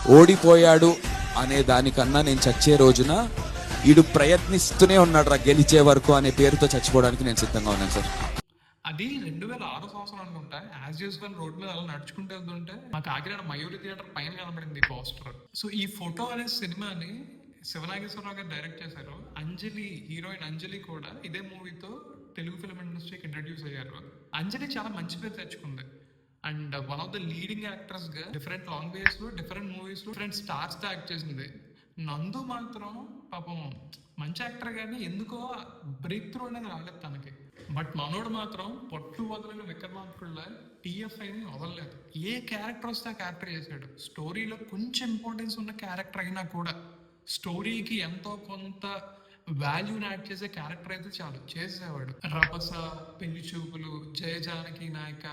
ఓడిపోయాడు అనే దానికన్నా నేను చచ్చే రోజున వీడు ప్రయత్నిస్తూనే ఉన్నాడు రా గెలిచే వరకు అనే పేరుతో చచ్చిపోవడానికి నేను సిద్ధంగా ఉన్నాను సార్. అది 2006 సంవత్సరం అనుకుంటా. యాజ్ యూజువల్ రోడ్ మీద అలా నడుచుకుంటూ వెళ్తుంటే మా కాకినాడ మయూరి థియేటర్ పైన కనబడింది పోస్టర్. సో ఈ ఫోటో అనే సినిమాని శివనాగేశ్వరరావు గారు డైరెక్ట్ చేశారు. అంజలి, హీరోయిన్ అంజలి కూడా ఇదే మూవీతో తెలుగు ఫిల్మ్ ఇండస్ట్రీకి ఇంట్రడ్యూస్ అయ్యారు. అంజలి చాలా మంచి పేరు తెచ్చుకుంది and one of the leading actors గా డిఫరెంట్ లాంగ్వేజెస్ లో, డిఫరెంట్ మూవీస్ లో, డిఫరెంట్ స్టార్స్ తో యాక్ట్ చేసింది. నందు మాత్రం పాపం మంచి యాక్టర్ కానీ ఎందుకో బ్రేక్ త్రూ అనేది రాలేదు తనకి. బట్ మనోడు మాత్రం పట్టు వదలని విక్రమార్కుళ్ళ టీఎఫ్ఐని వదలలేదు. ఏ క్యారెక్టర్ వస్తే ఆ క్యారెక్టర్ చేశాడు. స్టోరీలో కొంచెం ఇంపార్టెన్స్ ఉన్న క్యారెక్టర్ అయినా కూడా స్టోరీకి ఎంతో కొంత వాల్యూని యాడ్ చేసే క్యారెక్టర్ అయితే చాలు చేసేవాడు. రభస, పెళ్లి చూపులు, జయ జానకి నాయక,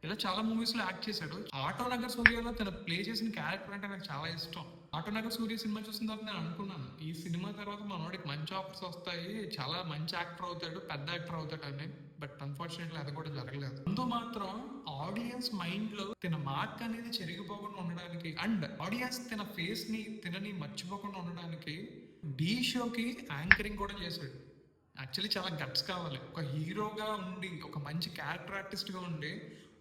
ఇలా చాలా మూవీస్ లో యాక్ట్ చేశాడు. ఆటో నగర్ సూర్యలో తన ప్లే చేసిన క్యారెక్టర్ అంటే నాకు చాలా ఇష్టం. ఆటో నగర్ సూర్య సినిమా చూసిన తర్వాత నేను అనుకున్నాను, ఈ సినిమా తర్వాత మనోడికి మంచి ఆఫర్స్ వస్తాయి, చాలా మంచి యాక్టర్ అవుతాడు, పెద్ద యాక్టర్ అవుతాడు అని. బట్ అన్ఫార్చునేట్లీ అది కూడా జరగలేదు. ముందు మాత్రం ఆడియన్స్ మైండ్ లో తన మార్క్ అనేది చెరిగిపోకుండా ఉండడానికి అండ్ ఆడియన్స్ తన ఫేస్ ని తినని మర్చిపోకుండా ఉండడానికి ఢీ షోకి యాంకరింగ్ కూడా చేశాడు. యాక్చువల్లీ చాలా గట్స్ కావాలి. ఒక హీరోగా ఉండి, ఒక మంచి క్యారెక్టర్ ఆర్టిస్ట్ గా ఉండి,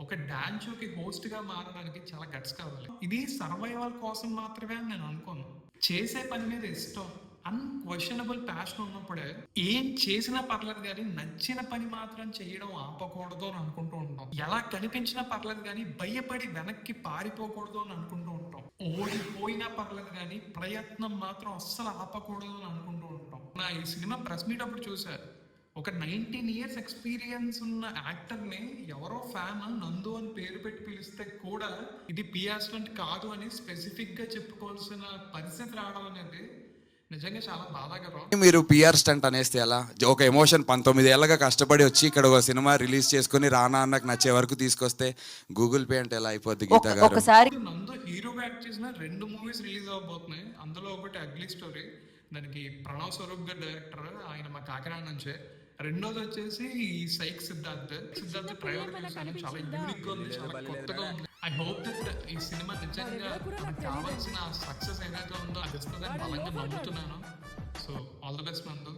ఒక డాన్స్ షోకి హోస్ట్ గా మారడానికి చాలా గట్స్ కావాలి. ఇది సర్వైవల్ కోసం మాత్రమే అని నేను అనుకోను. చేసే పని మీద ఇష్టం, అన్క్వశ్చనబుల్ ప్యాషన్ ఉన్నప్పుడే ఏం చేసినా పర్లేదు కానీ నచ్చిన పని మాత్రం చేయడం ఆపకూడదు అని అనుకుంటూ ఉంటాం. ఎలా కనిపించినా పర్లేదు కానీ భయపడి వెనక్కి పారిపోకూడదు అని అనుకుంటూ ఉంటాం. ఓడిపోయినా పర్లేదు కానీ ప్రయత్నం మాత్రం అస్సలు ఆపకూడదు అని అనుకుంటూ ఉంటాం. నా ఈ సినిమా ప్రెస్ మీట్ అప్పుడు చూశారు, ఒక 19 years ఎక్స్పీరియన్స్ ఉన్న యాక్టర్ ని ఎవరో ఫ్యాన్ నందు అని పేరు పెట్టి పిలిస్తే కూడా ఇది పిఆర్ స్టంట్ కాదు అని స్పెసిఫిక్ గా చెప్పుకోవాల్సిన పరిస్థితి రావడం అనేది నిజంగా చాలా బాధాకరం. మీరు పిఆర్ స్టంట్ అనేస్తే ఎలా? ఒక ఎమోషన్ 19 ఏళ్ళగా కష్టపడి వచ్చి ఇక్కడ ఒక సినిమా రిలీజ్ చేసుకుని రానా అన్నకు నచ్చే వరకు తీసుకొస్తే గూగుల్ పే అంటే ఎలా అయిపోద్ది గీతా గారు? ఒకసారి నందు హీరోగా యాక్ట్ చేసిన 2 మూవీస్ రిలీజ్ అవబోతున్నాయి. అందులో ఒకటి అగ్లీ స్టోరీ, దానికి ప్రణవ్ స్వరూప్ గారు డైరెక్టర్, ఆయన మా కాకినాడ నుంచే. రెండోది వచ్చేసి ఈ సైక్ సిద్ధార్థ్ డ్రైవర్ చూసాను, చాలా యూనిక్ గా ఉంది, చాలా కొత్తగా ఉంది. ఐ హోప్ దట్ ఈ సినిమా నిజంగా మనకు కావాల్సిన సక్సెస్ ఏదైతే ఉందో అది ఇస్తుందని బలంగా నమ్ముతున్నాను. సో ఆల్ ది బెస్ట్ నందు.